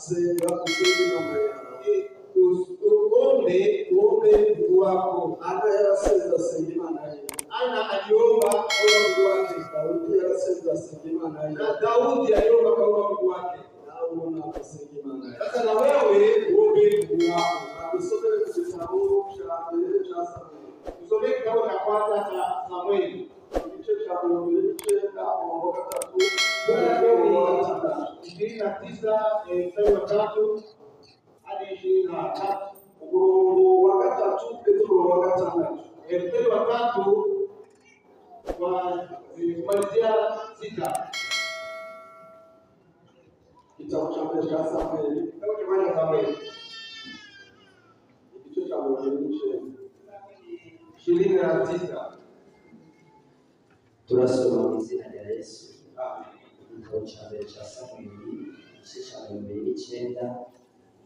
senga kusudi Imana yawe. Uombe Mungu wako. Ana yarasenga senga Imana yawe. Ana aliomba kwa Mungu wake. Daudi yarasenga senga Imana yawe. Na Daudi aliomba kwa Mungu wake. Na unaona senga Imana yawe. Sasa na wewe uombe Mungu wako. Usome kitabu cha mbele cha Samueli. Usome kitabu cha kwanza cha Samueli. Kichwa cha mbele cha Mambo 29 hadi 23. Umurongo wa 3 Petro wa 5. Petro wa 3 kwa kumalizia 6. Kitabu cha mbele cha Samueli. Kitabu cha mbele cha Samueli. Kichwa cha mbele cha 29. Turasoma mu izina rya Yesu. Igitabo cya mbere cya Samueli igice cya 29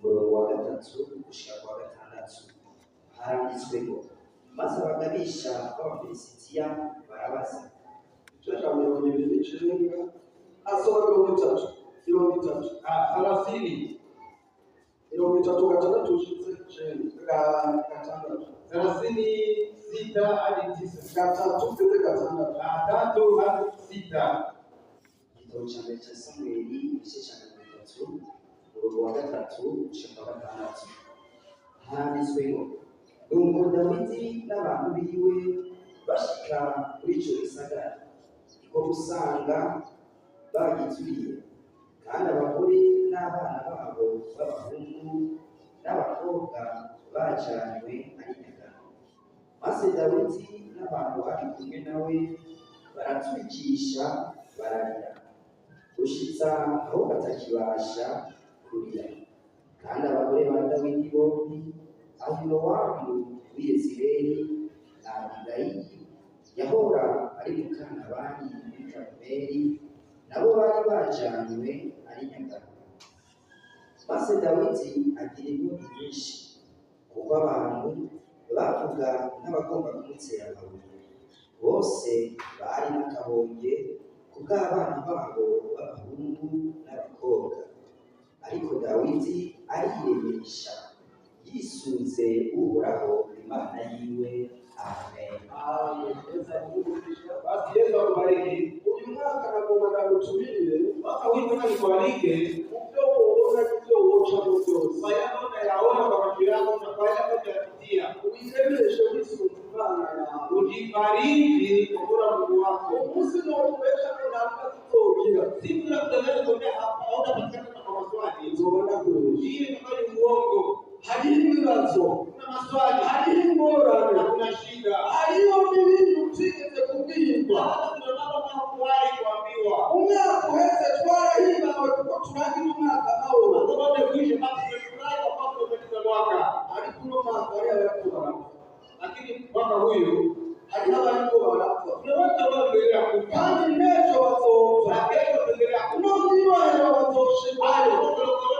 umurongo wa 3 gushika kwa 6 haranditswe ngo maze abagabisha b'Abafilisitiya barabaza. Igice cya 29 asoma 30 36 hadi 9. Igitabo cya mbere cya Samueli igice cya 3 umurongo wa 3 gushika kwa 6 haranditswe ngo nuko Dawidi n'abantu biwe bashika kuri icyo gisagara ko usanga bagituriye, kandi abagore n'abana babo b'abahungu n'abakobwa bajanywe ari nyagano. Maze Dawidi n'abantu bari kumwe nawe baratwikisha bararira gushitsa aho batakibasha kurira. Kandi abagore ba Dawidi bombi, Ahinowamu w'i Yezereli na Abigayili yahora ari mukana bari muri Karumeli, nabo bari bajanywe ari nyagano. Maze Dawidi agira inkuru nyinshi, kuko abantu bavuga nk'abagomba kumutera amabuye. Bose bari n'akabonge kubw'abana babo b'abahungu n'abakobwa. Ariko Dawidi ariyemesha yisunze Uhoraho Imana yiwe. Amen. Basi Yesu akubariki. Uyu mwaka nagomba gutumire mpaka wito nikubarike ubyo uona ibyo wocha byose. Bayabona yaona kwa macho yako na baada kuyapitia. Uiremeshe wisunze Imana yawe. Ujibariki kwa Mungu wako. Usi no kuweza kunamka kutokia. Siku la kutangana kwenda hapa au patikana na maswali. Unaona kurudia kama ni uongo. Hadi ibibazo na maswali, hadi ingorane, kuna shida, hariyo n'ibintu utigeze kubwirwa. Hata tunataka kuwahi kuambiwa umwaka uheze twarahimbawe kuko turangira umwaka nawo tumaze kuisha, basi tumefurahi kwa sababu tumemaliza mwaka. Ariko uno mwaka wale walikuwa, lakini mwaka huyu hadi walikuwa wanapwa tunaweza kuendelea kufanya necho watoto na kesho tuendelea kunoa watoto wale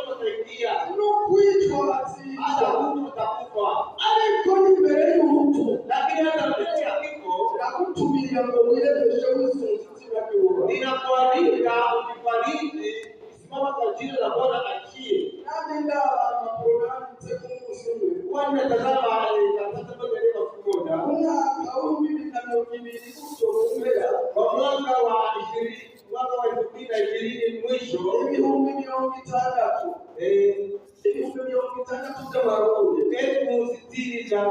wataingia no kuitwa hata mtu atakufa. Ariko imbere y'umuntu lakini hata mbele ya kifo na kutumia ngo wirebeshe wisunzira kiwo ninakuandika ukifariki simama kwa jina la Bwana achie. Nami ndaba programu zetu kusome wanatazama katika mbele ya kumoja mwaka wa 2022 kutoka kwa mwaka wa 2020 mwisho 2060 Barundi, 60 za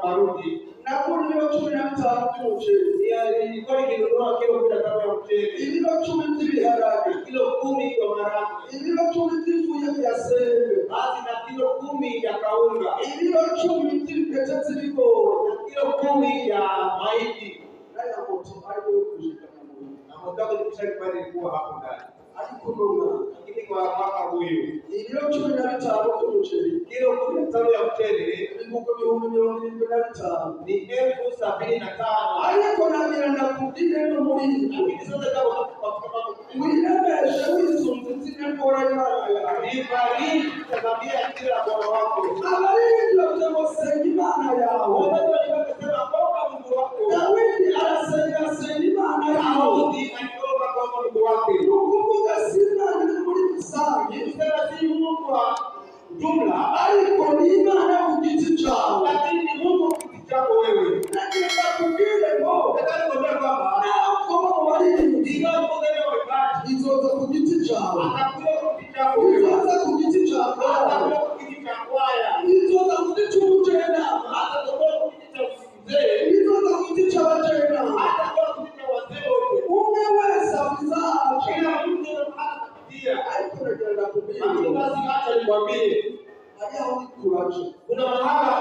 Barundi. Na kilo 15 mchele. Ilikuwa ikinunua kilo 15 ya mchele. Ilikuwa 10 biharage, kilo 10 kwa maharage. Ilikuwa 10 ya sembe. Basi na kilo 10 ya kaunga. Ilikuwa 10 ketati liko na kilo 10 ya mahindi. Na ya moto hayo kushika Mungu. Na mtaka kushika kuwa hapo ndani. Alikununua lakini kwa mwaka huyu ilio 15 kumucheli, kilo 15 ya mchele ilikuwa 175 ni 75. Aliko na miranda kudile no muri, lakini sasa kama uiremeshe wisunzira bora Imana ibariki tabia kila bora wako. Abariki utakosenga Imana yao. Wewe unasema kwa Mungu wako. Dawidi anasema Imana yao ndiye anaomba kwa Mungu wake. Kumbuka sina ni muri msangi. Sema si Mungu bizoza ku giti cyawe, bizoza ku giti cyawe, bizoza ku giti cy'umujenama, bizoza ku giti cy'abajenama. Umwe wese abizaje, ariko nagenda kubwira hariho ikuraje. Kuna mahala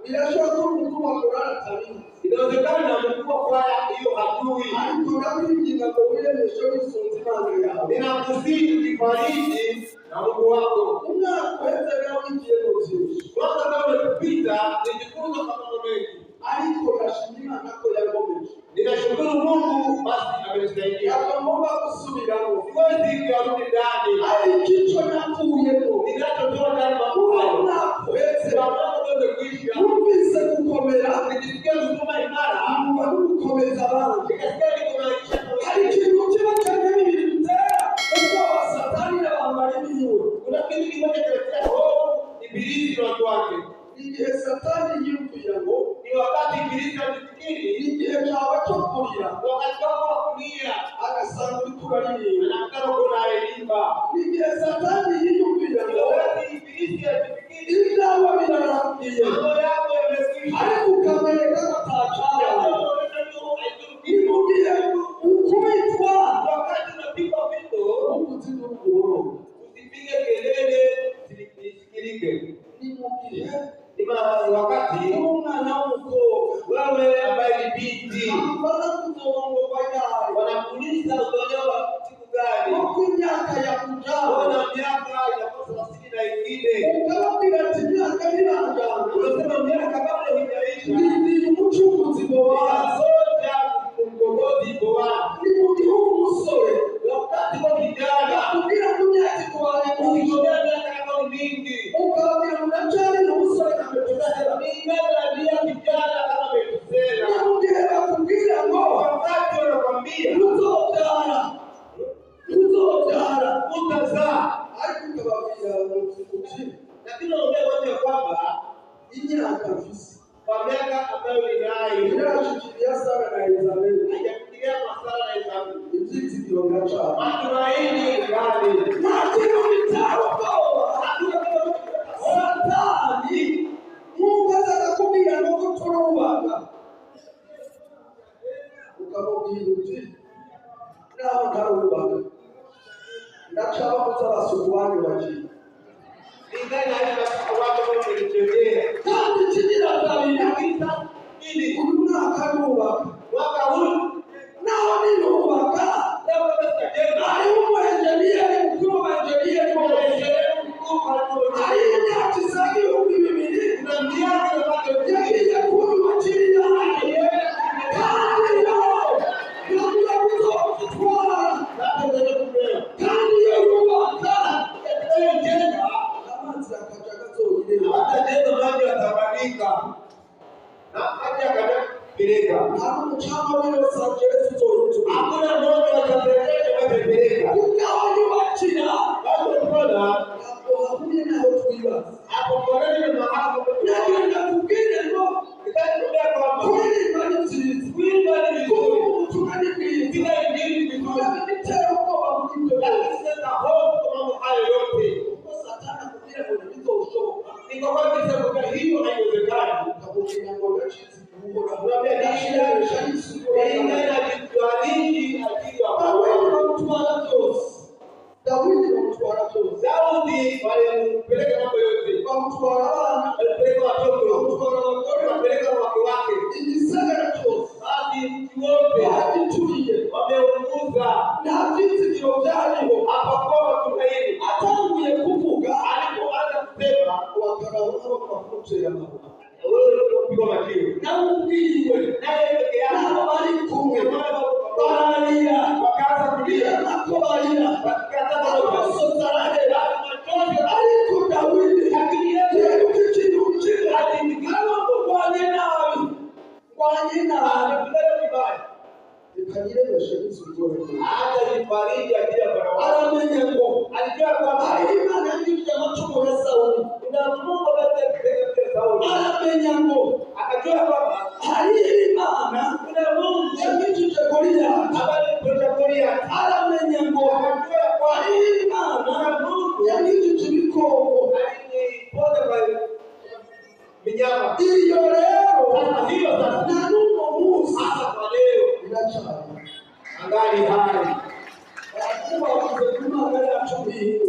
birashoboka ko umukuru wa korali atabizi, inawezekana mkuu wa kwaya hiyo hajui, ariko nakwinginga ngo wiremeshe wisunze imana yawe. Ninakusihi ujifariji na Mungu wako. Umwaka uheze rero wigiye mu byinshi, mwaka nawe umepita nijifunza mambo mengi, ariko nashimira Imana ko yagomeje. Ninashukuru Mungu basi amenisaidia. Naomba kusubiramo, siwezi kurudi ndani, ariko icyo nakuyemo ninachotoa ndani mwangu uheze numvise gukomera, nigisikia gutuma imara, numva gukomeza abandi, nigisikia nikumanisha. Hari ikintu kiba cyangwa ibintu bitera ubwoba Satani n'abambari biwe. Kuna kitu kimoja kinachotoa hofu Ibilisi na watu wake. Igihe Satani yumvira ngo ni wakati Ibilisi anafikiri igihe cyawe cyo kurira, wakati wako wa kulia, agasanga uri kuraririmba, anataka kunaimba. Igihe Satani yumvira ngo wakati Ibilisi anafikiri ibyawe birarangiye, ariko ukamereka batacana, nimugihe ukubitwa, wakati unapigwa fimbo, ukuzidi ukuboro, usipige kelele zisikilike. Nimugihe wakati umwana w'umukobwa, wewe ambaye ni binti, wanakuuliza utolewa siku gani, huku miaka ya kujaa, wana miaka inakosa 30 na ingine, ukababwira ati miaka irangana, unasema miaka kabla hujaisha, ni umucunguzi bora soja mkombozi bora. Ni mugihe umusore wakati wa kijana kubwira kunyati kwa ukijana kama mingi, ukababwira unachani umusore ametuzera, mingana ndia kijana kama ametuzera. Ni mugihe bakubwira ngo wakati wanakwambia uzobyara utazaa, ariko ukababwira uti, lakini unaambia watu kwamba imyaka mfisi kwa miaka ambayo inayo inashikilia sana na Elizabeth, haijafikiria kwa sana na Elizabeth, ikizi kilongacha matumaini gani matino mitao Satani Mungu atakubia ngo turubaka, ukamubwira uti naho ntarubaka ndachaba kuzabasukuwani waje ingana hiyo watu wamejitendea kandi kigira kabiri ili umwaka nubaka mwaka huu nao ni nubaka leo tutajenga ari umuengineer mkuu wa engineer ari nyakisagi ubibiri na miaka ya yakiye kuri wachiria kandi leo ndio kuzotwara kandi yubaka tutajenga amazi akajagazoyire atajenga maji yatabadilika na maji yakabadilika, hapo mchanga wale Yesu zote hakuna moto atapeleka atapeleka ukawa nyumbani hapo kuna hapo hakuna na hotuiba hapo kwa nini mahali na kingine ngo itakuwa kwamba kweli bali tukani kila ingine kwa kitendo kwa mtindo lakini sasa hofu mambo hayo yote kwa Satani kugira ngo ndizo ushoka niko kwa sababu hiyo haiwezekani, ukabukina ngoja chizi kuona wewe nashia shanisu kwa ingana kitwaliki akiwa wewe mtwala tosi Daudi mtwala tosi Daudi walimpeleka mambo yote kwa mtwala bana alipeleka watoto mtwala watoto alipeleka wake wake ilisema tosi hadi wote hadi tulie wameunguza na vitu vyote hapa kwa tumaini atanguye kuvuga alipoanza kusema wakaraona kwa kuchea mambo wewe unapigwa makio na ubwiwe naye peke yake bali kumwe baralia wakaanza kulia na kubalia wakataka kusotaraje machozi aliko Daudi lakini yeye kitu hadi kama kwa nina alipigana vibaya ikajile mshahidi nzuri hata nifariji akija bwana aramenye ngo alijua kwamba Imana kitu cha machumo ya Sauli na Mungu atakupeleka Sauli aramenye ngo akajua kwamba Imana kuna Mungu ya kitu cha Goliath habari kwa Goliath aramenye ngo yangije ibikoko pole kwa minyama hiyo leo hata hiyo sasa na nuko Musa hata kwa leo inachana angali hai kwa kuzungumza mbele ya chumbi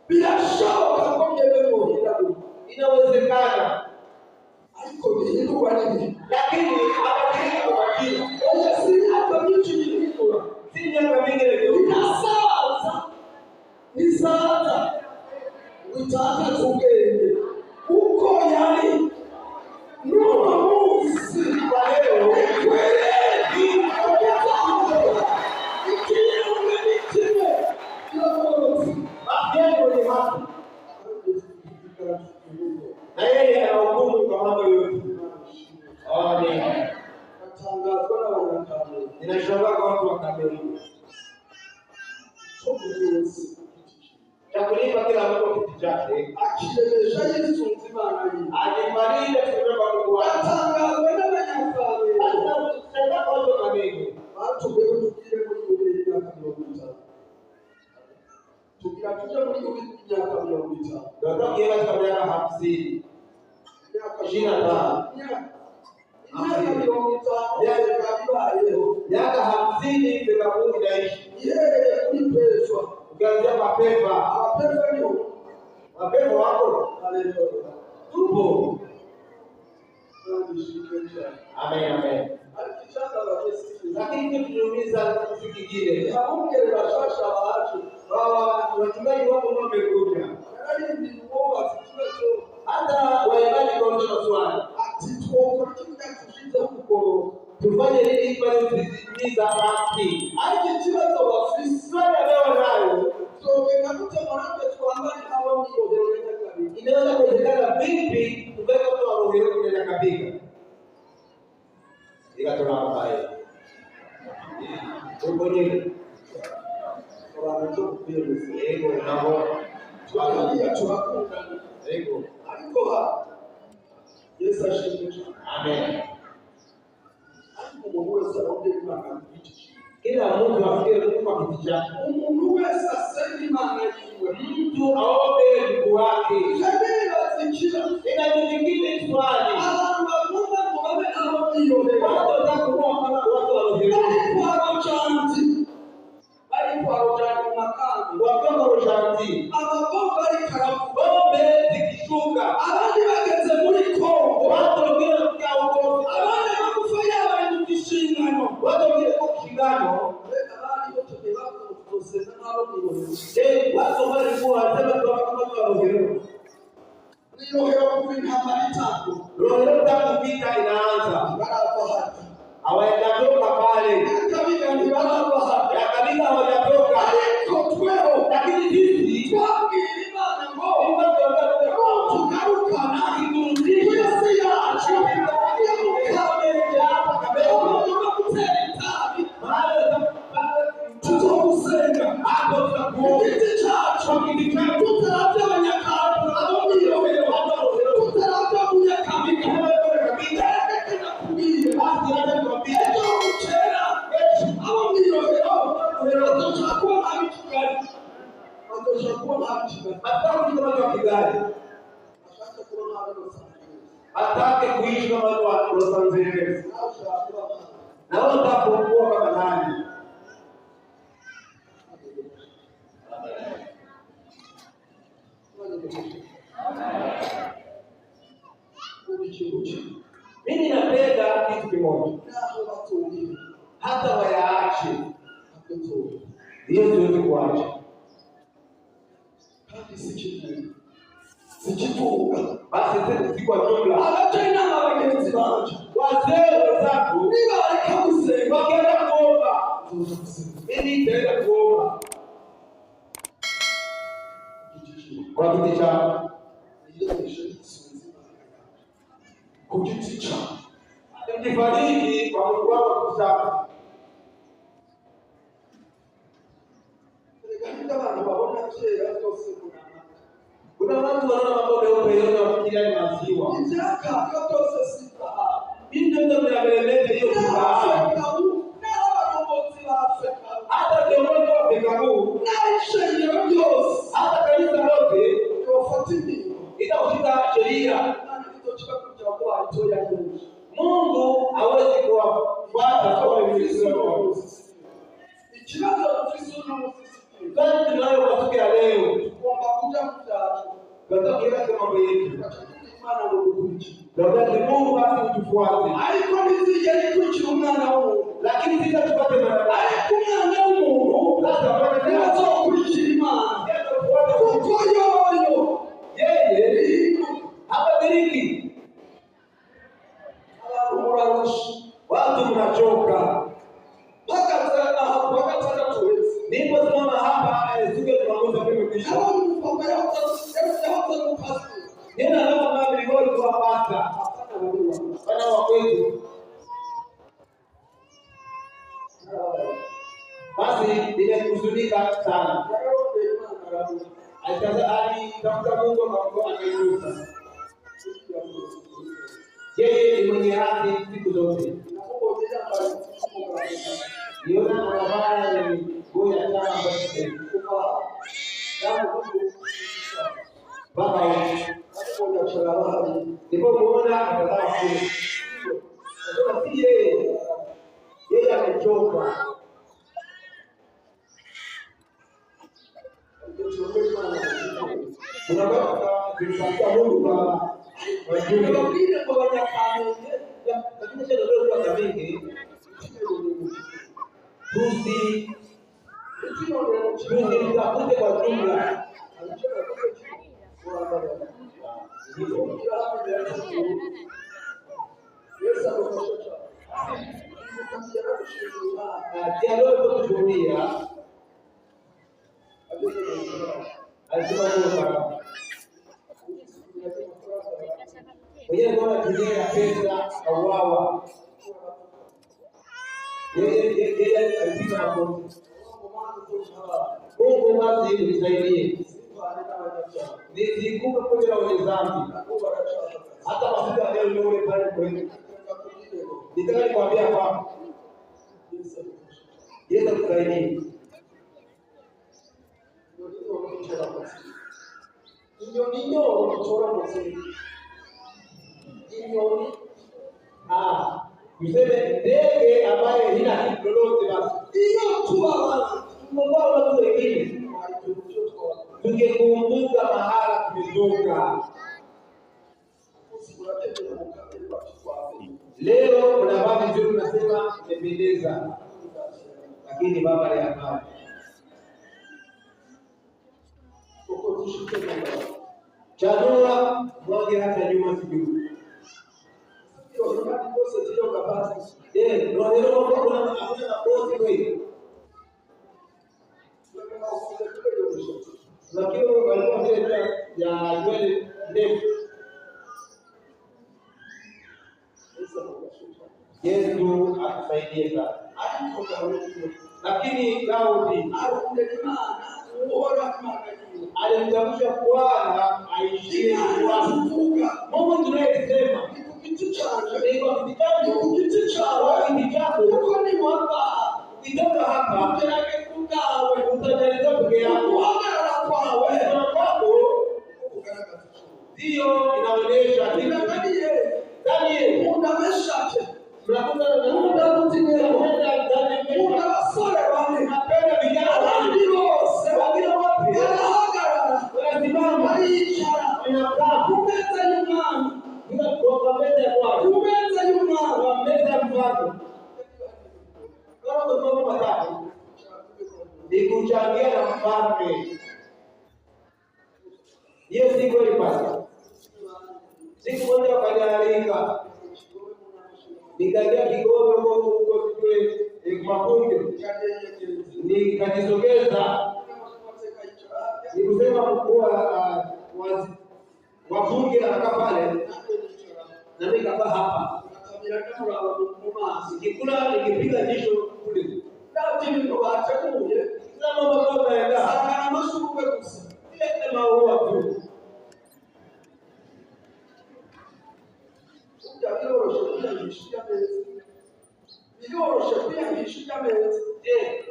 bila shaka kwa mbele inawezekana haiko ni kwa nini lakini abadilika kwa kila ujasiri hata mtu nyingine si miaka mingi leo sasa ni sasa utaka tugende uko yani ndio Musa kwa leo kweli na yeye anahukumu kwa mambo yote. Amen. Natangazwa na wanadamu. Ninashangaa kwa watu wa Kameruni. Chakulipa kila mtu kiti chake. Akilelesha Yesu mzima anani. Alimaliza kusema Mungu wake. Natangazwa na wanadamu. Sasa kwa watu wa Kameruni. Watu wewe tukile muri miaka 50. Tukirakuja muri miaka 50. Ndio kienda kwa miaka 50. Miaka 50 Kaburi inaishi. Yeye kulipeshwa. Ukianzia mapepa. Mapepa ndio. Mapepa wako. Haleluya. Tupo. Amen amen. Alikichanga wajesi. Lakini tuliuliza kitu kingine. Haongele bashasha watu. Wachungaji wako wamekuja. Yaani ni uoga sikio. Hata waimbaji kwa swali. Atituokoa kitu huko. Tufanye nini ili kutimiza haki? Haki tiba za Wakristo leo nayo. So nikakuta mwanamke tuambani hawa ndio wanaenda kabisa. Inaweza kuwezekana vipi tuweke watu wa roho kuenda kabisa? Ikatoka mbaya. Uko nini? Kwa mtu pia msego nao. Tuangalia tuwakunda. Ego. Aliko hapa. Yesu ashimwe. Amen. Mungu sababu kwa kiti. Kila mtu afikiri kwa kiti chake. Mungu sasa maana mtu aombe Mungu wake. Kabla zichira. Ina nyingine swali. Mungu muombe aombe hiyo. Watu watakuwa kama watu walioelewa. Kwa chanzi. Bali kwa rojani makani. Wakati rojani. Amabomba bali karafu. Bombe zikishuka. Abandi bageze muri Kongo. Watu wengine wakao abandi bakufanya abanyukishingano. Watu wengine kushingano. Abandi wote bebako kutosema nabo nibo. Watu walikuwa wanasema kwa watu walioelewa. Ndio kuvina tatu. Roho tatu vita inaanza. Baraka hawajatoka pale. Kabisa ni baraka hapa. Kabisa hawajatoka. Lakini sisi twakiri Imana ngo tugaruka na kidurudisha siacha ya tutokusenga hapo tutakuita chacho kidikapo tutarata nyakati hapo ndio tutarata kunyakamika kabisa na kumbia basi hata kuambia tena hapo ndio tutakuwa habitukani tutakuwa habitukani hata kama watu gani atake kuishi kama watu wa Los Angeles na wao watakuwa kama nani. Mimi napenda kitu kimoja. Hata wayaache. Hiyo siwezi kuacha. Sikifunga. Basi sisi kwa jumla. Hata ina mawagenzi wao. Wazee wenzangu. Niba alikamusema. Wakienda kuomba. Mimi nitaenda kuomba. Kwa kiti cha kujiticha. Nifariki kwa Mungu wako kusaka. Kuna watu wanaona mambo meupe yote wafikiria ni maziwa. Nitaka yote sisi. Mimi ndio mnaeleza hiyo kwa hata viongozi wa Bekabu na sheria yote Kazi tunayo kwa siku ya leo. Tunataka kuweka mambo yetu. Wakati Mungu asitufuate. Alikuwa nisije nikuishi umana huo. Lakini sisi tupate baraka. Alikuwa Mungu. Sasa wanataka kuishi imani. Kuko yoyo. Yeye habadiriki. Watu mnachoka. Mpaka tuwezi. Nipo simama hapa siku ya Jumamosi mimi kisha. Nina leo mama nilikuwa kuwapata. Bana wa kwetu. Basi nimekusunika sana. Tafuta Mungu akamwona akainuka. Yeye ni mwenye haki siku zote. Niona barabara ni goya chama basi. Baba ndipo muona atazama kule. Sasa si yeye amechoka. Unataka kumtafuta Mungu kwa wengine kwa wanyakani. Lakini sasa ndio kwa mingi. Tutafute kwa jumla. Mwenyewe kwa dunia ya pesa auawa. Yeye alipika hapo. Mungu basi unisaidie. Nisikupe kwenye wenye dhambi. Hata mafuta leo ndio ule pale kwenu. Nitaka nikwambia hapa. Yesu akusaidie. Ndio kuchora msingi. Mseme ndege ambaye hina kitu lolote basi. Hiyo tu bwana. Mungu watu wengine. Tungekumbuka mahala tumetoka. Leo kuna baba ndio tunasema imependeza. Lakini baba ya hapa. Chanua mwage hata nyuma sijui. Lakini walikuwa mbele ya nywele ndefu. Yesu akusaidie sana. Lakini Daudi alimtamsha Bwana aishie kwake. Mungu tunayesema kitu chako ukitoka hapa utaendelea peke yako. Ndio inaonyesha Daniel unameshaje? Unakuta kutimia unawasole wale napenda vijana ndio sema wapi lazima ishara inakaa kumeza nyumbani kwa meza kwa kumeza nyumbani kwa meza mfano kama mambo matatu ni kuchangia na mfalme. Hiyo si kweli pasa. Siku moja wakanialika nikaja Kigoma huko kule Mapunge, nikajisogeza nikusema mkuu wa bunge anakaa pale na mimi nikakaa hapa nikikula nikipiga jisho kule ndio ndio atakuja kama mambo yanaenda sana masuku kusa ile maua tu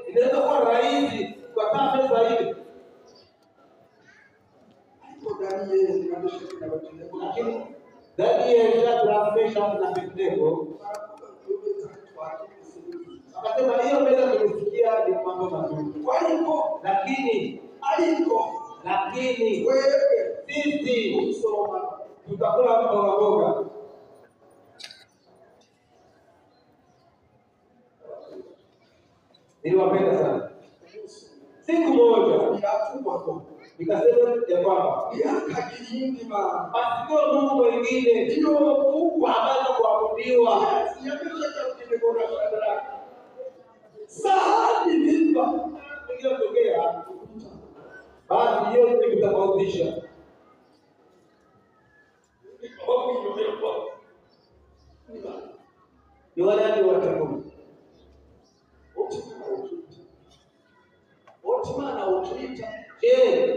inaweza kuwa rahisi kwa pesa zaidi. Lakini Daniel transformation na Petro akasema hiyo meza tumesikia ni mambo mazuri. Kwa hivyo lakini lakini wewe sisi usoma tutakula mboga mboga. Niliwapenda sana. Siku moja nikasema ya kwamba asio Mungu wengine ndio Mungu ambaye kuabudiwa. Sahani mimba iliyotokea, basi hiyo ni kutofautisha. Ni wale watakuwa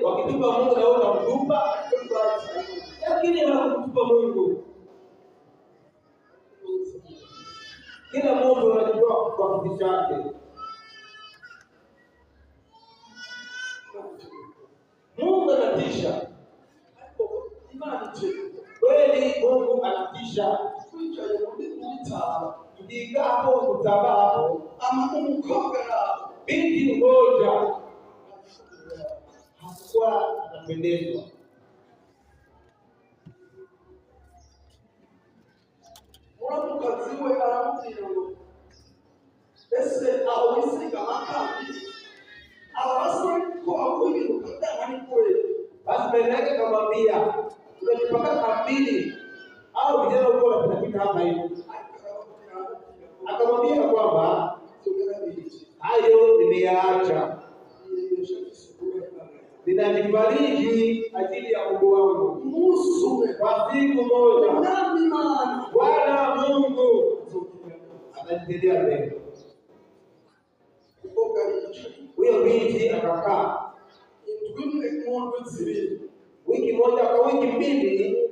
wakitupa Mungu na utamtupa, lakini hawakutupa Mungu. Kila mtu anajua kwa kiti chake. Mungu anatisha. Kweli Mungu anatisha. Tukikaa hapo kutaba hapo, ama umkoga binti mmoja hakuwa anapendezwa. Unapokaziwe aramubwira ngo ese awisiga makabi abasore ko akubira kudanga ni kweli. Basi mbele yake kamwambia tunajipaka kambili au vijana huko wanapita hapa hivi. Akamwambia kwamba hayo nimeyaacha, ninajifariji ajili ya Mungu wangu kwa siku moja. Bwana Mungu atanitendea mema. Huyo binti akakaa wiki moja kwa wiki mbili,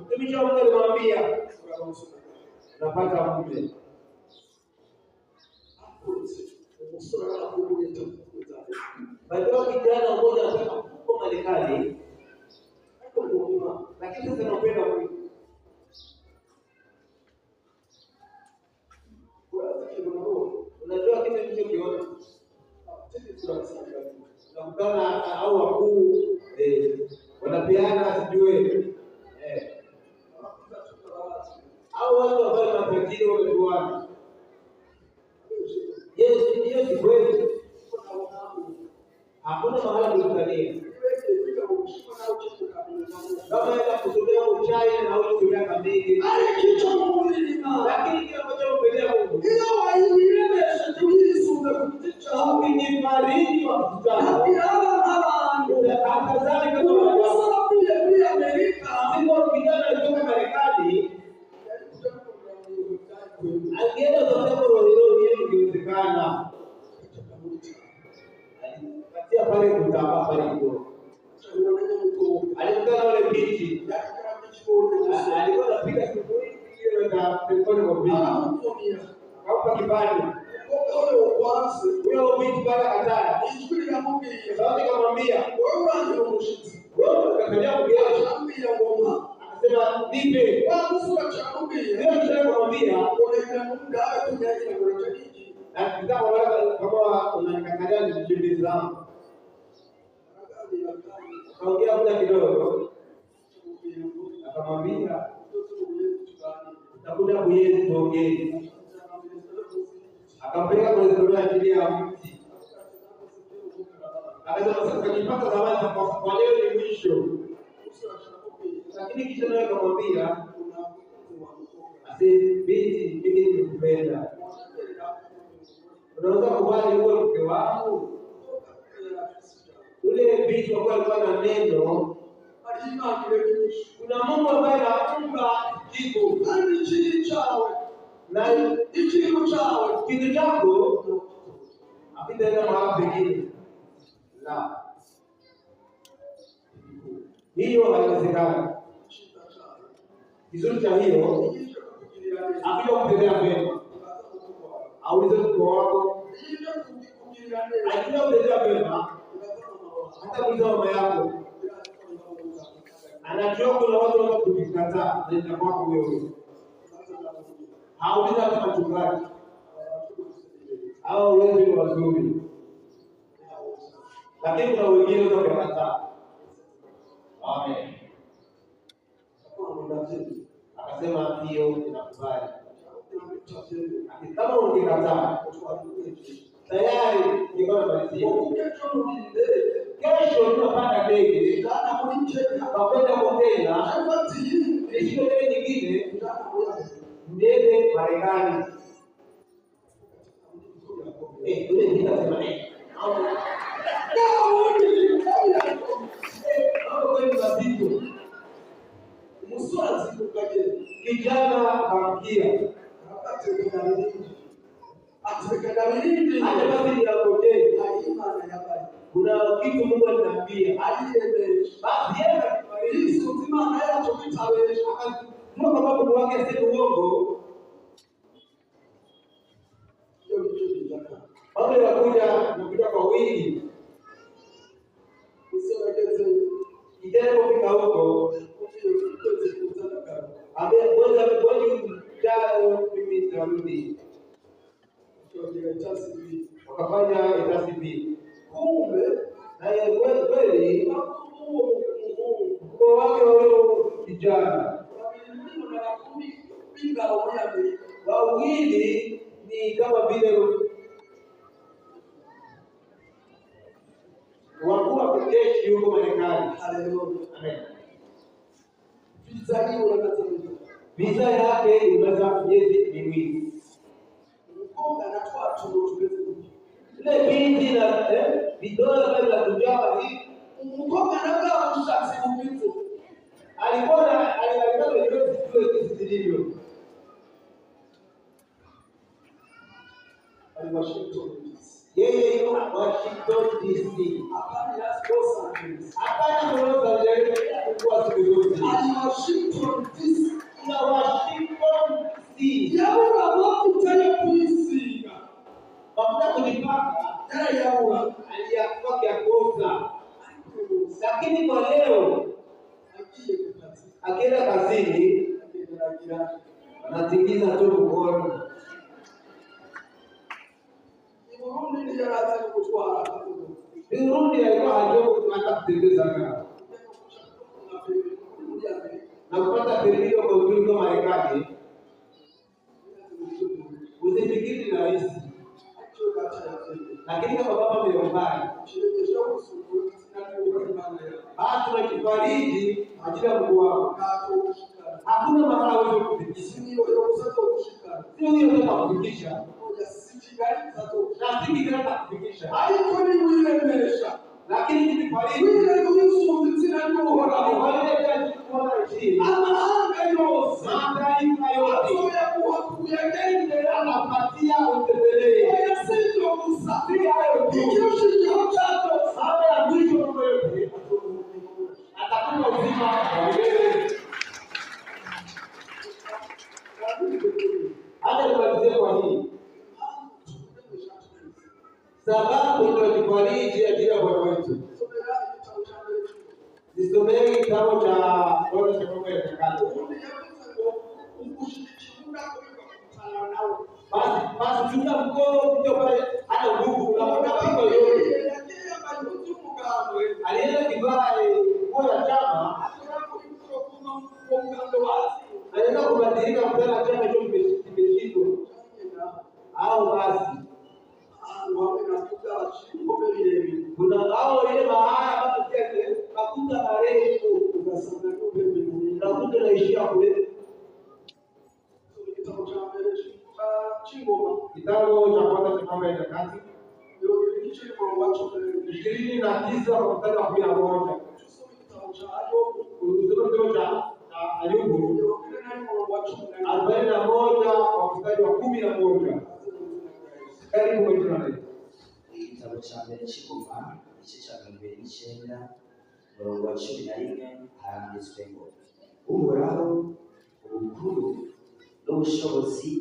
mtumishi wa Mungu alimwambia napata mume. Baadaye kijana mmoja akasema huko Marekani lakini sasa napenda Mungu. Unajua kitu kilichokiona nakutana au wakuu wanapeana sijue au watu ambao matajiri wamejuana. Hiyo si kweli. Hakuna mahali kukutania. Kama enda kusomea uchai na kutumia kamili. Lakini kile ambacho unapelea Mungu. Ukinifariji wa kutana. Atazali kama siko kijana kutoka Marekani. Akienda kusema roho hiyo ingewezekana. Katia pale kutapa pale hiyo. Alikutana wale binti. Alikuwa anapiga shughuli ile na telefoni kwa binti. Hapa kibali. Huyo binti pale akataya. Sasa nikamwambia, wewe ndio mshitsi. Wewe kakaja kuambia ngoma. Akasema nipe. Leo nitamwambia na kitabu kama unanikatalia nijibili zangu. Kaongea muda kidogo. Akamwambia utakuja kuyezi tuongee. Akampeleka kwenye sura chini ya mti. Akasema sasa nipaka zawadi kwa leo ni mwisho. Lakini kisha naye akamwambia binti, mimi nimekupenda. Unaweza kubali uwe mke wangu? Ule binti kwa alikuwa na neno. Kuna Mungu ambaye anaumba jibu. Na ikiwa chao kitu chako akitaenda mahali pengine. La. Hiyo haiwezekani. Kizuri cha hiyo akija kutendea mema. Aulize mko wako. Akija kutendea mema hata kuuliza mama yako. Anajua kuna watu wanataka kujikataa na itakuwa kwa wewe. Auliza kama mchungaji. Hao wengi wazuri. lakini kuna wengine wakakataa. Amen. Akasema hiyo inakubali. Kama ungekataa tayari ungekuwa malizia. Kesho tunapanda ndege kwenda Kenya, ndio ndege nyingine ndege Marekani. Ile nitasema kijana akamkia kuna kitu Mungu aliniambia basi yeye akifariki uzima naye atokitawesh akajua kama Mungu wake si uongo. Mambo yanakuja kwa wingi. Kijana kufika huko mimi nitarudi. Wakafanya itasibi. Kumbe naye kweli kwa wake wao kijana wawili ni kama vile wakuu wa kijeshi huko Marekani. Haleluya. Amen. Visa yake imeweza miezi miwili. Ile binti na vidole vya kujaa hivi. Alikuwa ndio zilivyo. Yeye yuko Washington DC. Hapana Los Angeles kwa siku zote. Washington DC. Na Washington DC. Yao hawakutaka kuisinga. Baada kunipaka tena yao aliyakuwa kiakosa. Lakini kwa leo akienda kazini anatingiza tu mkono. Burundi alikuwa hajui hata kutembeza kama na kupata permit kwa kuingia Marekani. Usifikiri ni rahisi. Lakini kama baba amekubali, basi tunakifariji ajili ya Mungu wako. Hakuna mahala wewe kufikisha. Sio hiyo ndio kufikisha. Na sisi tunataka kufikisha. Haiko ni kuilemesha. Lakini nikifariji wewe kuhusu mtizina ndio bora. Wale ndio kuona hii. Ama anga yote. Mataifa yote. Kuyagende anapatia utepelee. Yasio kusafiri hayo. Ikiushi chako sababu ya mwisho mambo yote. Atakuwa uzima wa milele. Hata nimalizie kwa hii. Sababu tunakifariji ajili ya Bwana wetu. Nisomee kitabu cha Bwana cha Mungu ya Takatifu. Basi chunga mkono kuja pale hata nguvu unaona pigo yote. Alienda kivaa nguo ya chama. Alienda kubadilika mpaka chama hicho kimeshindwa. Au basi kuna hao ile mahali ambapo kile makuta marefu ukasema ndio mbele unakuta naishia kule. Kitabu cha kwanza cha Mambo ya Nyakati ndio kilicho kwa watu 29 kwa mstari wa 11. Kitabu cha Ayubu 41 kwa mstari wa 11. Karibu kwa Israeli. Kitabu cha mbere cy'Ingoma igice cya 29 umurongo wa 14 haranditswe ngo Uhoraho ubukuru n'ubushobozi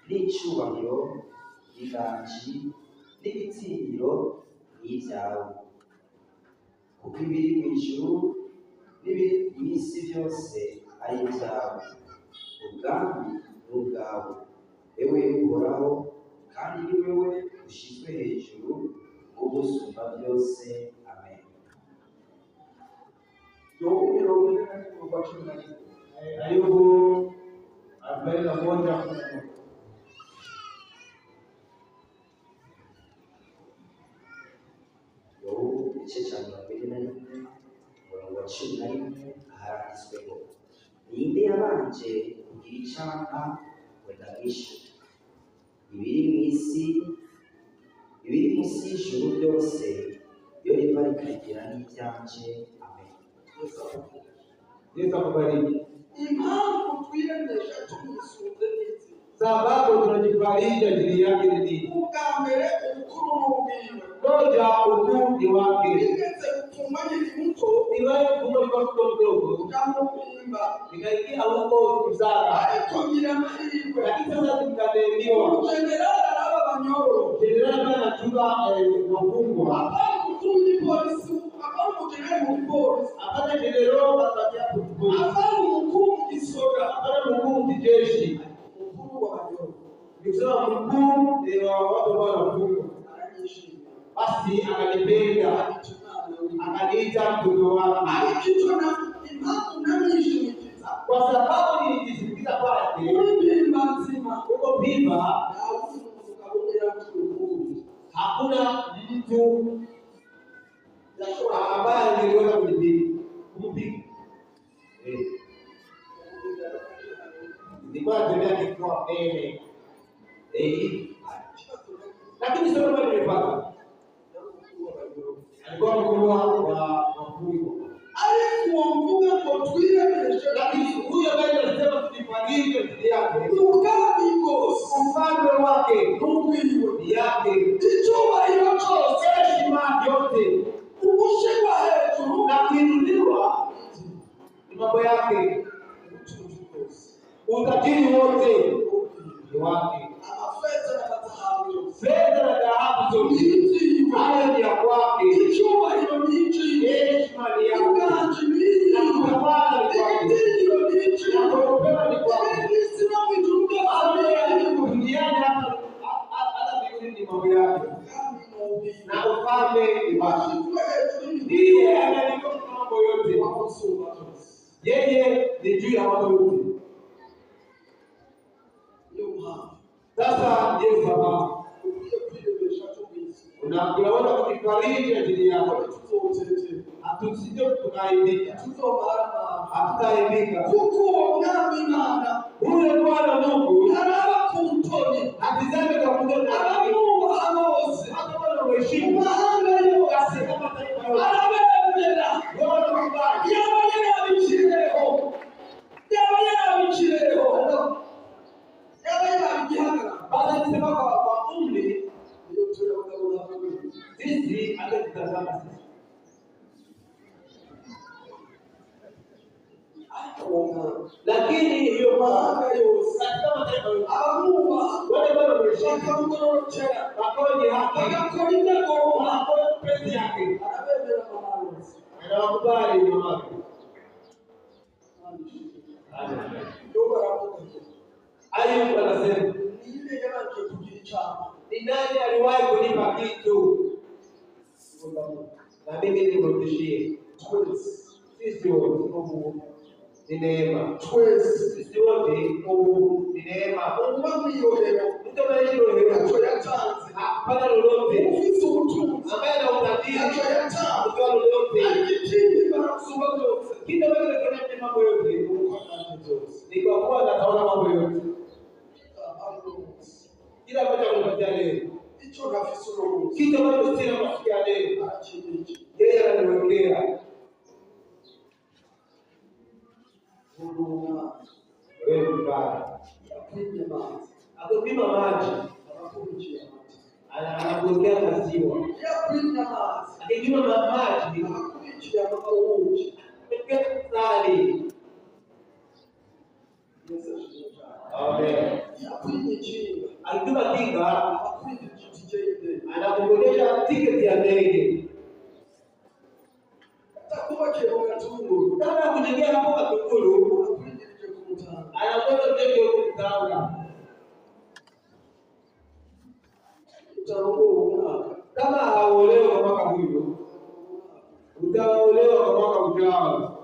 n'icyubahiro n'inganji n'igitinyiro n'ibyawe kuko ibiri mu ijuru n'ibiri mu isi byose ari ibyawe ubwami n'ubwawe ewe Uhoraho kandi ni wewe ushyizwe hejuru ubusumba byose. Amen. Ayubu 41:11. Igice cya 21 umurongo wa 11 haranditswe ngo ninde yabanje kugira icampa wenda mwishe ibiri munsi y'ijuru byose iyo riva rikagira n'ibyanje. Amen. Yesu akubariki. Impamvu twiyemeje tumusunze n'izi Sababu tunajifariji ajili yake ni nini? ubwa mbere umukuru n'ubwiwe Moja, ukuu ni wake. bigeze gutuma nyiri muto Niwahi kufunga mtoto mdogo ukamupimba nikaingia huko kuzaa, ariko ngira amahirwe lakini sasa tukaneemiwa umujenerali araba abanyororo jenerali pia anachunga wafungwa, apana umukuru w'igipolisi apana umujenerali mu gipolisi apana jenerali atakia kutukuza, apana umukuru mu gisoda apana mkuu kijeshi, umukuru w'abanyororo nikisema mkuu ni wa watu ambao wanafungwa. aranyishimira Basi akanipenda akaniita mtoto wake, ariko icyo impamvu namwishimikiza kwa sababu nilijisikiza kwake impimba nzima huko Pima. Hakuna mtu ambaye angeweza kumpiga. Nilikuwa natembea kifua mbele lakini sio kama nimepata. Alikuwa mkubwa wa mafuriko, alikuombuga ngo twiyemeje lakini huyo ambaye anasema tujifariji ajili yake ubwami bwose ufalme wake n'ubwiwe yake icyubahiro cyose heshima yote ugushyirwa hejuru na kuinuliwa ni mambo yake, ubutunzi bwose utajiri wote ni wake, amafeza n'amatahabu yose fedha na dhahabu zote hayo ni ya kwake, icyubahiro n'icyiwe heshima ni yake, ubwanji n'iyi na kutawala ni kwake, igitinyiro n'icyiwe na kuogopewa ni kwake. isi no mu ijuru byose Duniani hata mbinguni ni mambo yake, ubwami n'ubwiwe na ufalme ni wake. washyizwe hejuru Ndiye analinda mambo yote, y'ibisumba byose yeye ni juu ya mambo yote. niyo mpamvu Sasa ndiyo sababu ukwiye kwiyemesha tubizi unaweza kujifariji ajili yako, tuzotetera hatusije tukaaibika, tuzomarana hatutaaibika. kuko uwo mwami Imana Ule Bwana Mungu araba ku ntoni atizame kwa kudeta, aramubaha bose hata wale waheshimu mahanga yose basi kama taifa yote arabemera wote kubali. yaba yarabicireho yaba yarabigihagarara Basi akisema kwa umri, iyo turabona hamwe sisi angetutazama sisi, lakini hiyo mahanga yose katika mataifa yote abamubaha wale bado waheshimu bakamugororokera wakoje haki, bagakora intego wanakoa penzi yake, arabemera amahanga yose anawakubali ni wake. iyo baravuga ngo Ayubu anasema ninde yabanje kugira icyapa ni nani aliwahi kunipa kitu na mimi nimrudishie? twese Sisi wote ni neema, twese sisi wote ni neema. uba mwiyobera Mtu anayeirohera ntacyo yatanze hapana lolote, ufite ubutunzi ambaye ana utajiri ntacyo yatanze hakutoa lolote. ariko ikindi barasumba byose Kitu ambacho kinafanya mambo yote uko atanje byose ni kwa kuwa anataona mambo yote, kila ambacho anapatia leo, icyo gafise urubuga kitu ambacho sina mafikia leo, arakibiki yeye ananiwekea. urunga Wewe mfano yapimye amazi akupima maji, arakurikiye amata anakuwekea maziwa, yapimye amazi akipima maji arakurikiye ubuki akipima sali. Yesu ashimwe cyane Amen. yapimye ikinga Akipima kinga arakurikiye igiti cy'indege anakuonyesha tiketi ya ndege. atakubakiye mu gatunguru Kama kujengea hapo Katunguru, arakurikiye ku mutanga anakwenda ndege huko Mtanga. utarongoye umwaka Kama haolewi vyao.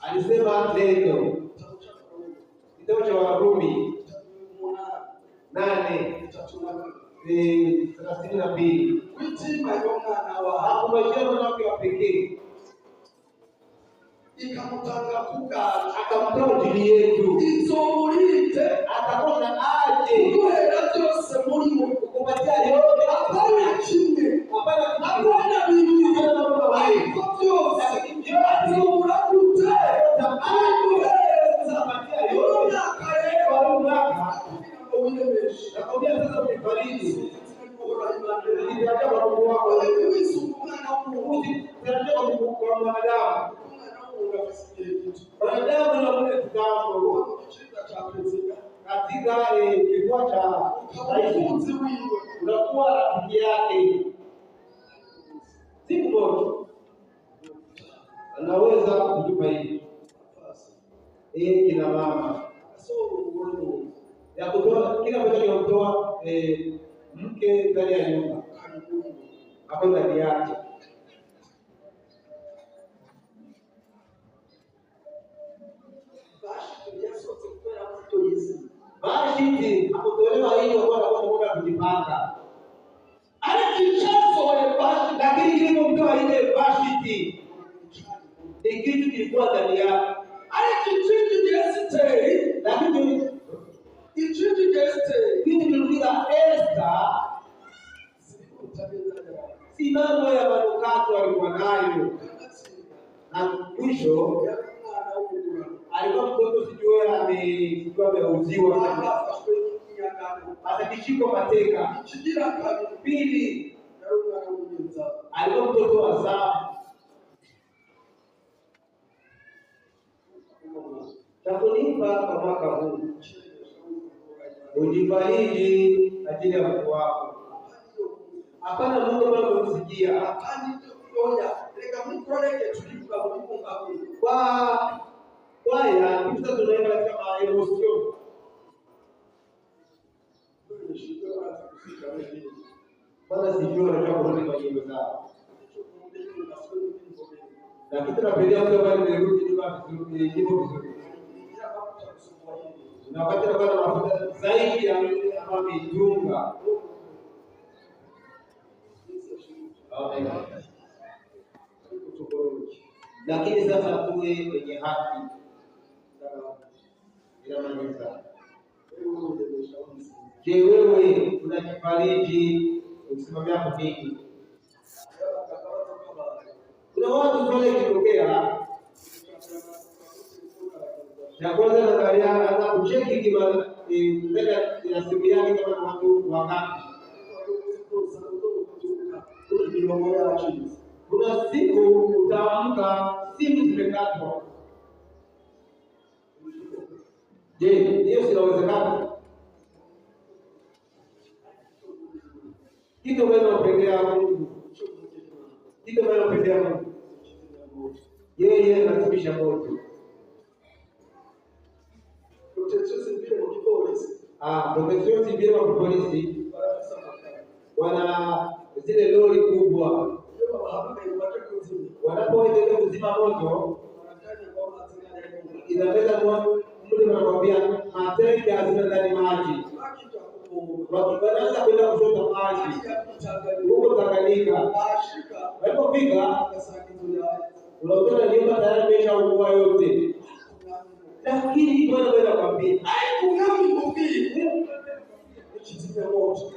Alisema neno. Kitabu cha Warumi 8:32. Hakumwachia mwana wake wa pekee, akamtoa ajili yetu, atakuwa aje kukupatia yote, hapana chini, hapana mimi katika kifua cha rais unakuwa rafiki yake. Siku moja anaweza kutupa hivi kina mama ya kutoa kila mtu anatoa mke ndani ya nyumba hapo ndani yake. Basi hakutolewa hiyo kwa kujipanga. Alikichazo wale basi, lakini kilipomtoa ile basi ni kitu kilikuwa ndani yake. Alikichiti yesterday, lakini kichiti yesterday kitu kilikuwa Esther. Si mambo ya manukato alikuwa nayo. Na mwisho alikuwa mtoto sijui ameuziwa, atakishikwa mateka. Pili, alikuwa mtoto wa Zaa. Takunipa kwa mwaka huu ujifariji ajili ya Mungu wako. Hapana Mungu ambaye umemsikia. Kwaya kitu tunaenda katika emotion. Bwana sijui anataka kurudi kwa nyimbo zao. Na kitu napendea kwa sababu nimerudi nyimbo vizuri. Na wakati napata mafuta zaidi ya ambayo mitunga. Amen. Lakini sasa tuwe wenye haki. Je, wewe unajifariji ukisimamia kudini? Kuna watu pale kitokea na kwanza naangalia hata kucheki kama mbele ya simu yake kama watu wangapi. Kuna siku utaamka simu zimekatwa. Je, hiyo sinawezekana? Kitu wewe unapendea Mungu. Kitu wewe unapendea Mungu. Yeye anasimisha moto. Protection civil wa polisi. Protection civil wa polisi. Wana zile lori kubwa. Wanapoendelea kuzima moto, inaweza kuwa mtu anakuambia matenki hazina ndani maji. Wanaanza kwenda kuchota maji huko Tanganyika. Walipofika unakuta nyumba tayari imeshaungua yote. Lakini Bwana wewe anakuambia kunami mhubiri kichitia moto.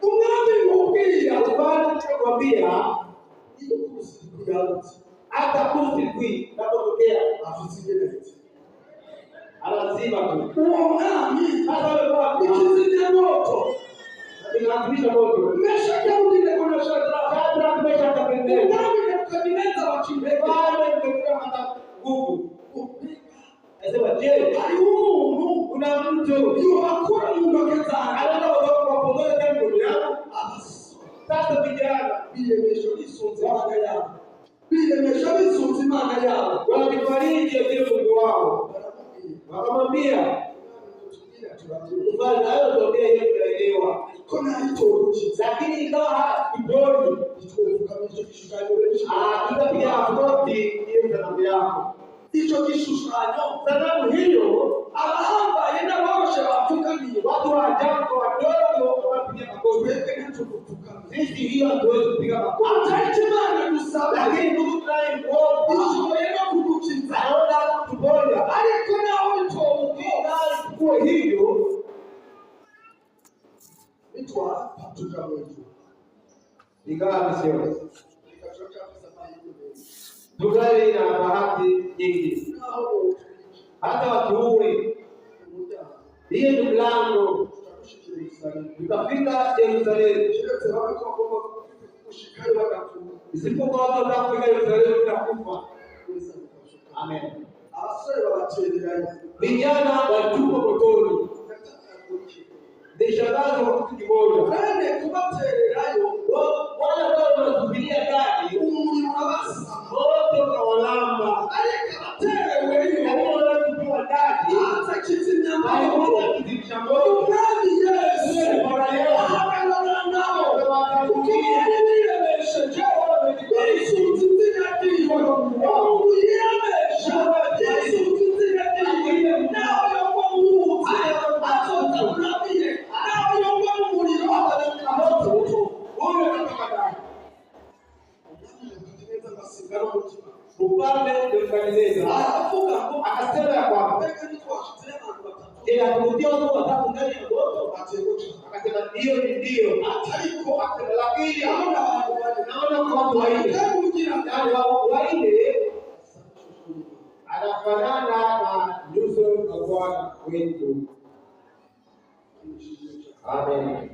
Kunami mhubiri Bwana anakuambia hiyo kusikia hata kusikii napotokea afisike lazima tu uonami hata wewe kwa kichitia moto inaadhimisha moto umeshakia undile kuna shaka umeshakapendeza nami kabineta wachimbe wale ndio hata nguvu. Anasema je, alihumu kuna mtu hiyo hakuna Mungu akizaa anaenda kwa pamoja na Mungu yako. Sasa vijana bile mesholisonze maana yao. Bile mesholisonze maana yao. Wanakifariji vile Mungu wao. Wakamwambia Mfalme hayo ndio yeye anaelewa. Kuna hicho lakini ikawa kiboni kama hicho tutapiga magoti hiyo sanamu yako. Icyo gishushanyo Sanamu hiyo abahambaye n'aboroshe bapfukamiye watu wa ajabu wadogo wanapiga magoti. Sisi hiyo hatuwezi kupiga magoti. Atari Imana dusaba Lakini ndugu tunayemwomba ishoboye no kudukiza anaona kutuponya. ariko naho bitomugira Kuwe hivyo bitwapatuka mwetu ikawa misioni. ikachoka kusafari Tugali na bahati nyingi. naho Hata wakiuwe umuda hiyo ni mlango tutakushikira Yerusalemu tutafika Yerusalemu. kiretse wako kwa kushikari wakati Isipokuwa watu watakufika Yerusalemu tutakufa. Amen. abasore babatereranye Vijana watupwa motoni. Nishangaza kwa kitu kimoja. kandi kubatererayo Wale ambao wanasubiria gari umuriro urabasa wote wakawalamba. ariko abaterewe Lakini wanaotupiwa ndani atakizimya walikuwa amahoro wakizidisha moto. umwami Yesu Bwana Yesu ahagarara nabo akawatangulia. ukiri birebesheje bisunze izina ryiwe umuntu yirebesha yisunze izina ryiwe nawe yongwa mu ruzi azoza uramiye nawe yongwa mu muriro Moto ule unatoka ndani. Ufalme Nebukadneza aravuga ngo akasema ya kwamba mbega ntitwashyize abantu batatu je, akurudia watu watatu ndani ya moto? bateguca Akasema ndio ni ndio. ariko Akasema lakini abona abantu bane naona kwa watu wanne. kugira ngo Yaani wao wanne anafanana na nyuso za Bwana wetu. Amen.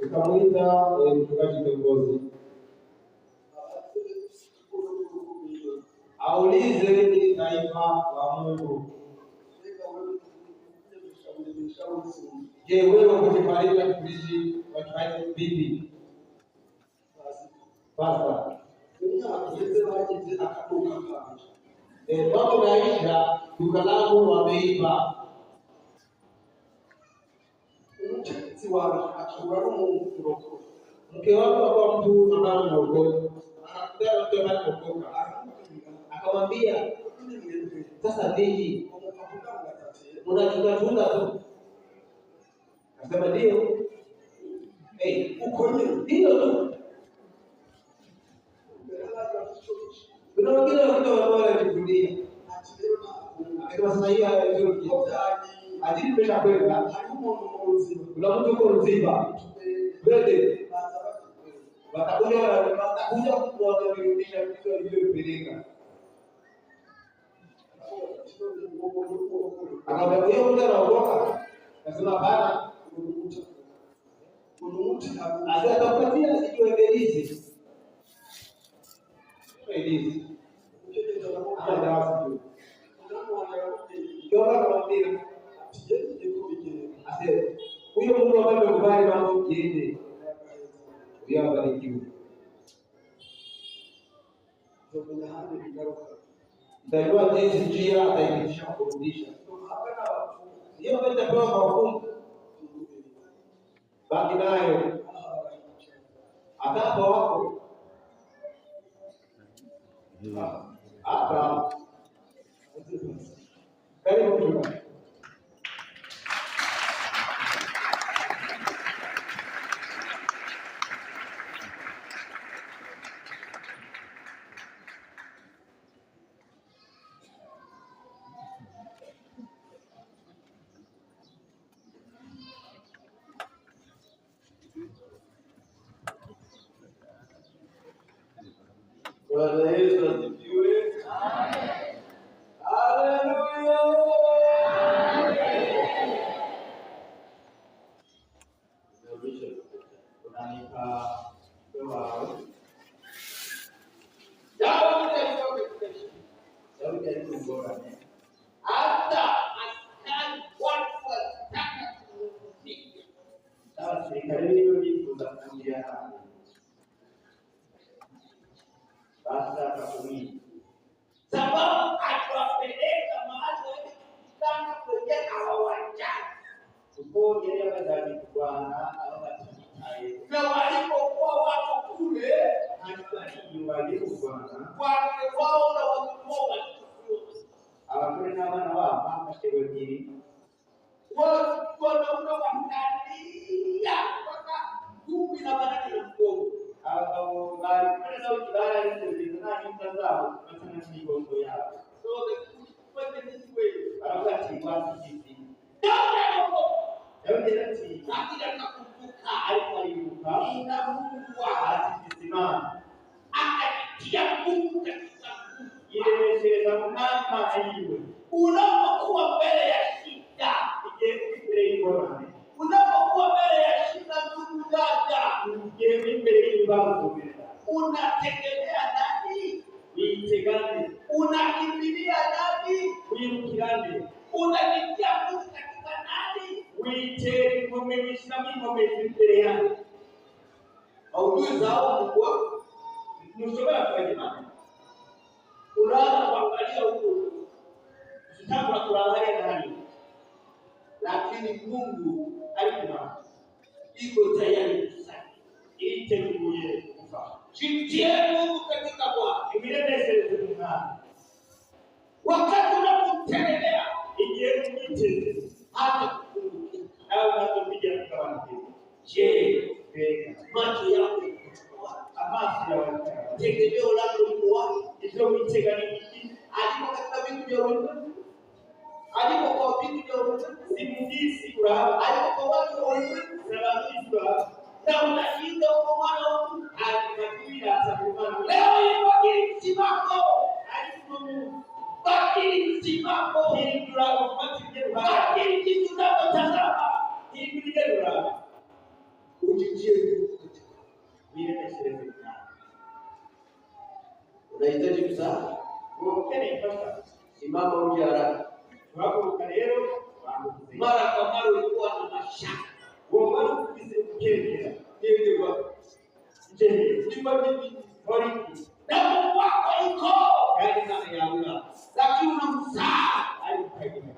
Tukamwita mchungaji kiongozi aulize hili taifa la Mungu, je, wewe kujifariji na kuishi watu vipi? Sasa watu naisha duka langu wameiba. umutegetsi wawe ashobora n'umuntu Mke wako kwa mtu ambaye anaokoka, anakutana mtu ambaye anaokoka, akamwambia sasa ninyi mnachunga tu. Akasema ndio. uko nyine Ndio tu. Kuna wengine wanajivunia. Akasema sasa hiyo haizuri. Ajili pesa kwenda. Kuna mtu uko mzima. Twende. Watakuja kuwarudisha vitu walivyopeleka. Akamwambia huyu mtu anaokoka. Akasema hapana. Atakupatia sijui Elizi. Elizi. Ama dawa sijui. Kiona akamwambia asema huyo Mungu ambaye amekubali mambo yende. Huyo abarikiwe. Ndio jinsi njia ataipitisha kurudisha. Hiyo ndio itapewa kwa hukumu. Baki nayo. Atapa wako. Hapa. Karibu mchungaji. Bwana Yesu asifiwe. Amen. Haleluya. Unanipa wewe. Daudi alikuwa bora. Hata askari watu wataka kumpiga. Sasa serikali hiyo ni kuzakuja hapa. Basta akatumia kuogelea badani Bwana au batitaye. Na walipokuwa wako kule, Hanyuma walimu Bwana. wake wao na watoto wao walikuwa Abakuru n'abana babo bafashe babiri. wanaume wakalia mpaka 18 na mdogo. Abagabo bari kuri nabo bararindiriza nta nyumva zabo batana n'imigongo yabo. So the question is way. Baravuga ati twashize. Ndio ati lakini akakumbuka ariko aribuka ina Mungu Imana akatia Mungu katika yiremeshereza mu nama yiwe. Unapokuwa mbele ya shida, Igihe imbere y'ingorane, unapokuwa mbele ya shida, ndugu dada, igihe imbere y'ibibazo, unategemea nani? witegane. Unakimbilia nani? Wirukirane. Unajitia Mungu katika nani? Witera inkombe, wishyiramo inkombe imbere yawe. Haujui zao Mungu wako, Ntushobora kubaza Imana. unaanza kuangalia huko, Usitaka kuangalia ndani. lakini Mungu Alikuwa iko tayari kusaidia. yiteguye kufa. Jitie Mungu katika Bwana. Imiremeshereze mu Mwami. Wakati unapomtegemea, Igihe umwiteze, hata kukumbukia. nawe unazopiga kugabanuka. Je, Mbega macho yako yako wapi? amaso yawe Tegemeo lako liko wapi? ibyo witega ni iki? Aliko katika vitu vya ulimwengu? Aliko kwa vitu vya ulimwengu? Si mu isi urahaba, Aliko kwa watu wa ulimwengu? si abantu b'isi urahaba. Na unashinda kwa mwana wa Mungu. Alikabira Imana. Leo hii bakiri msimamo. Ariko mu Bakiri msimamo. hindura ufata ibyo uhaye. Bakiri jinsi unavyotazama. Hindura ibyo uhaye. Ujitie Mungu katika. Wiremeshereze mu Mwami. Unahitaji msaada? Uwo ukeneye ifasha. Simama uje haraka. Tuhaguruka rero bamuze. Mara kwa mara ulikuwa na mashaka. Uwo mwari ufise gukengera. Ndio kwa Njyewe Simba vipi? horiki. Na Mungu wako yuko. Kandi Imana yawe Lakini unamsaa. alikukagira.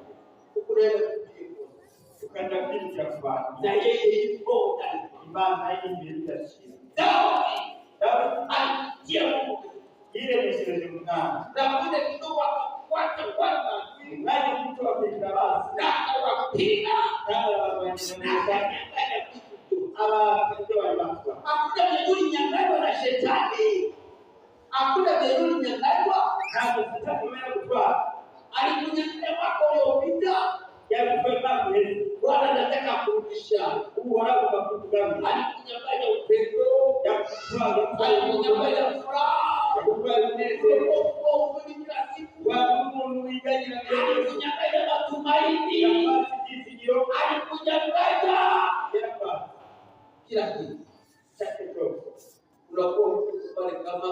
Unaenda kupiga kura. Ukaenda kwinjira ku bantu. Na yeye yuko ndani. Imana y'imbere idashira. Daudi Daudi alitia Mungu. yiremeshereje mu Mwami. Na kule kidogo akafuata kwanza. Umwanya muto akagira basi. Na akawapiga. Kandi abanyamwuga abakristo bari bakora. Hakuna vizuri nyang'anywa na shetani. Hakuna vizuri nyang'anywa. Kandi sitakumenya gutwara. Alikunyang'anya mwaka uliopita. Yabitwaye Imana heza. Bwana anataka kurudisha. Uhoraho bakutugamira. Alikunyang'anya upendo. Yakutwara Alikunyang'anya furaha. yakutwara umunezero. Ukombozi kila siku. Waba umuntu wiganira mbere. Alikunyang'anya matumaini. Yafata ibyizigiro. Alikunyang'anya Yarafata. kila kitu. Chake cyose. Unakuwa mtu pale kama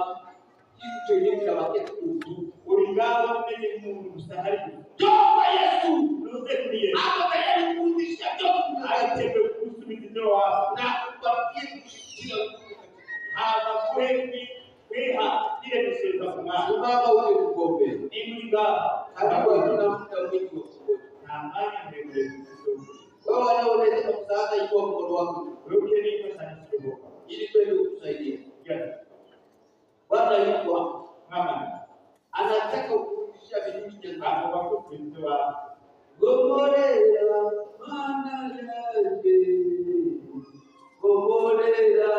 kitu chenye kinabakia kutu. Uri ngaho umeze nk'umuntu gusa hari. Toba Yesu. Nuze kuriye. Ako tayari kurudisha toba. Ariteguye kugusubiza ibyo wahawe. Na kupatia kushikilia Mungu katika. Abakwezi kwiha yiremeshereza mu Mwami. Simama uje kukombe. Ni muri ngaho. Hatakuwa tuna muda mwingi wa kukombe. Nta mwanya muremure w'isoko. Wewe wale unaweza msaada ikiwa mkono wako Wewe ukeneye imfashanyo zishoboka. ili twende kukusaidia. Yes. Bwana yuko hapo. Mama, Anataka kurudisha vitu nyang'anywa. agomba kukwinjira. Gomorera mana yake. Gomorera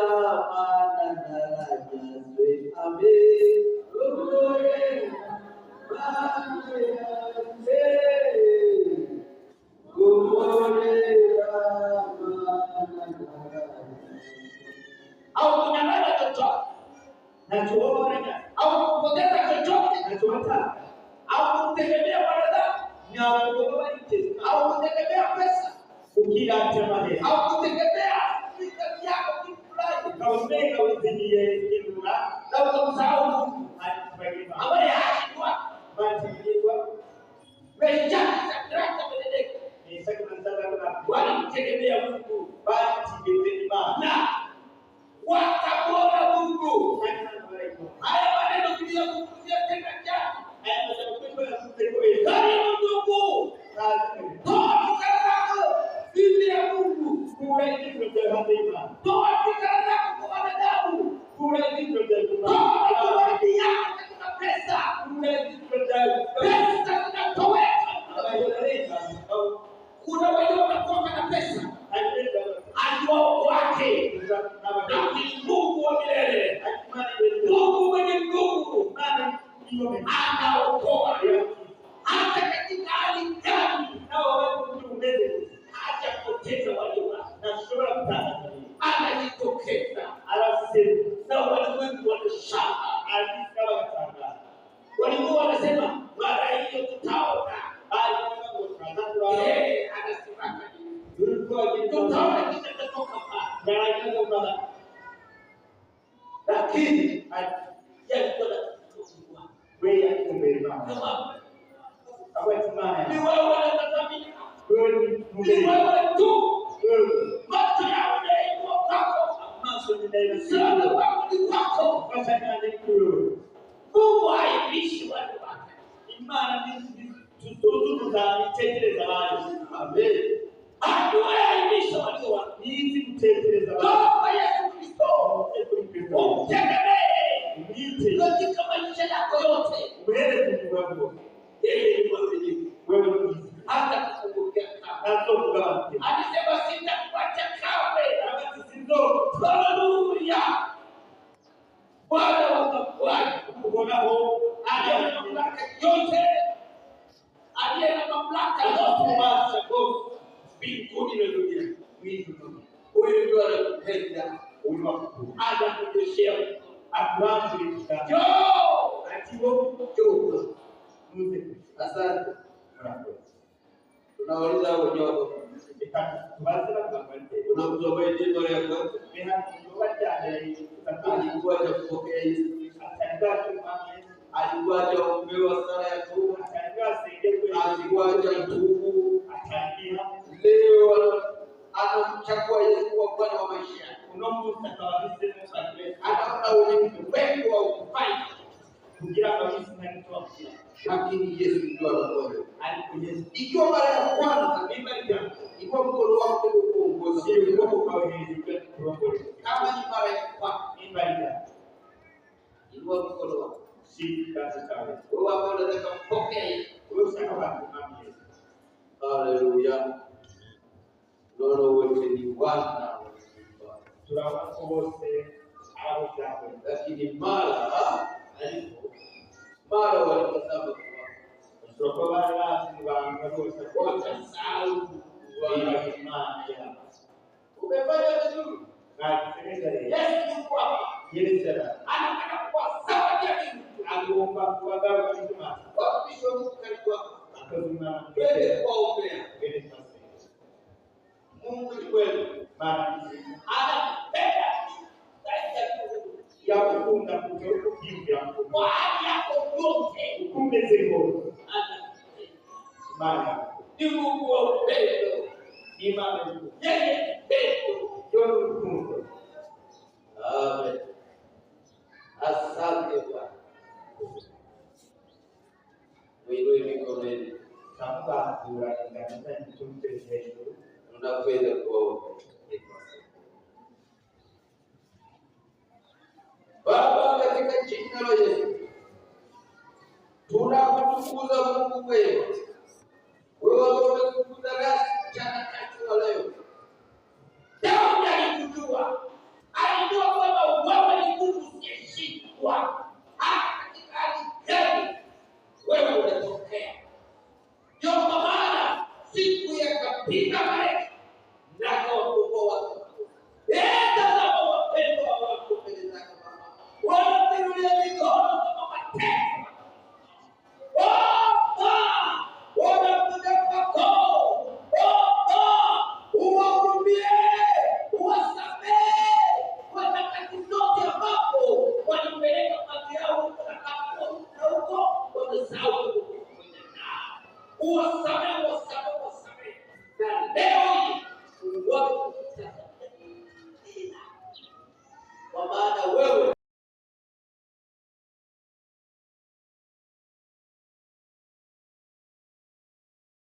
mana yake. Amen. Gomorera mana yake. Gomorera mana yake. Au kunyang'anya chochote. Nachoona Au kupoteza chochote. nachotaka. Au kumtegemea wanadamu. Ntabwo bariteze. Au kutegemea pesa. Ukirate mahera. Au kutegemea vitu vyako kitu fulani. Kaumenga uziniye kinura. Na ukamsahau Mungu. Alikubariki. Ambaye hakuwa. Batigirwa. Meshaki Shadraka Abednego Ni sakina sala na walimtegemea Mungu batigirwe Imana. na wakamwona Mungu. Sakina malaika. Haya maneno tuliyozungumzia tena jana. Aya mtakwenda kutekeleza. Karibu ndugu. Kazi. Toa msaada wako. Biblia ya Mungu anaokoa hata katika hali gani. Hajapoteza walio anajitokeza na walimwengu wanashanga. Walikuwa wanasema mara hiyo tutaona, anasema tutaona kitatoka pale, lakini ni wewe wanatazamia, ni wewe tu, macho yao ni kwako, sana wako ni kwako. Mungu haibishi watu wake. Imani ni tututu za mitekeleza wale. Amen. Adui haibisha watu wake. Hizi mtekeleza wale. Kwa Yesu Kristo. Umtegemee. Katika maisha yako yote. Mbele Mungu wako. Yeye ni mwaminifu. Wewe ni hata kukumbukea kama. Alisema sitakuacha kamwe. Haleluya. Bwana wa Bwana, unaona aliye na mamlaka yote, aliye na mamlaka yote basi mbinguni na duniani. Huyu ndio anapenda ulimwengu. Anakujoshea Abrahamu atiwo asante. Tunauliza wenyewe unamzomea neno la kwanza alikuwa hajapokea Yesu, alikuwa hajaombewa sala ya toba, alikuwa hajatubu, leo anamchagua Yesu kuwa Bwana wa maisha yake. Anaona wengi wa kufanya lakini Yesu ndio anakuja. Ikiwa mara ya kwanza ikiwa mkono wako ndio kuongoza, kama ni mara ya kwanza ikiwa mkono wako wewe hapo unataka kupokea, haleluya. Lolo wote ni wana lakini mara walitazama umefanya vizuri. Yesu yuko hapa. Anataka kuwasaidia aliomba kuagawa mshumaa. Wapi sio Mungu karibu hapa. Twende kuombea. Mungu ni kweli. Anapenda ya kufunga kutoka kivya kwa hali yako yote ukumbe zeko maana ni Mungu wa upendo, imani yeye pendo yote Mungu. Amen. Asante Bwana. Wewe mikono yenu kama unangana mtumpe Yesu unakwenda kwa Baba, katika jina la Yesu tunakutukuza Mungu wewe. Wewe umekutukuza nasi mchana kati wa leo. Daudi alijua kwamba wewe ni Mungu usiyeshindwa. Hata katika hali gani wewe unatokea. Ndio kwa maana siku yakapiga malaika na kuwakomboa watu. Tazama wapendwa wako mbele zako Baba. Wanapirulia mikono kama mateka. Wanakuja kwako. Uwahurumie, uwasamehe wakati zote ambapo walipeleka mali yao na huko wamesahau kukwenda nao. Uwasamehe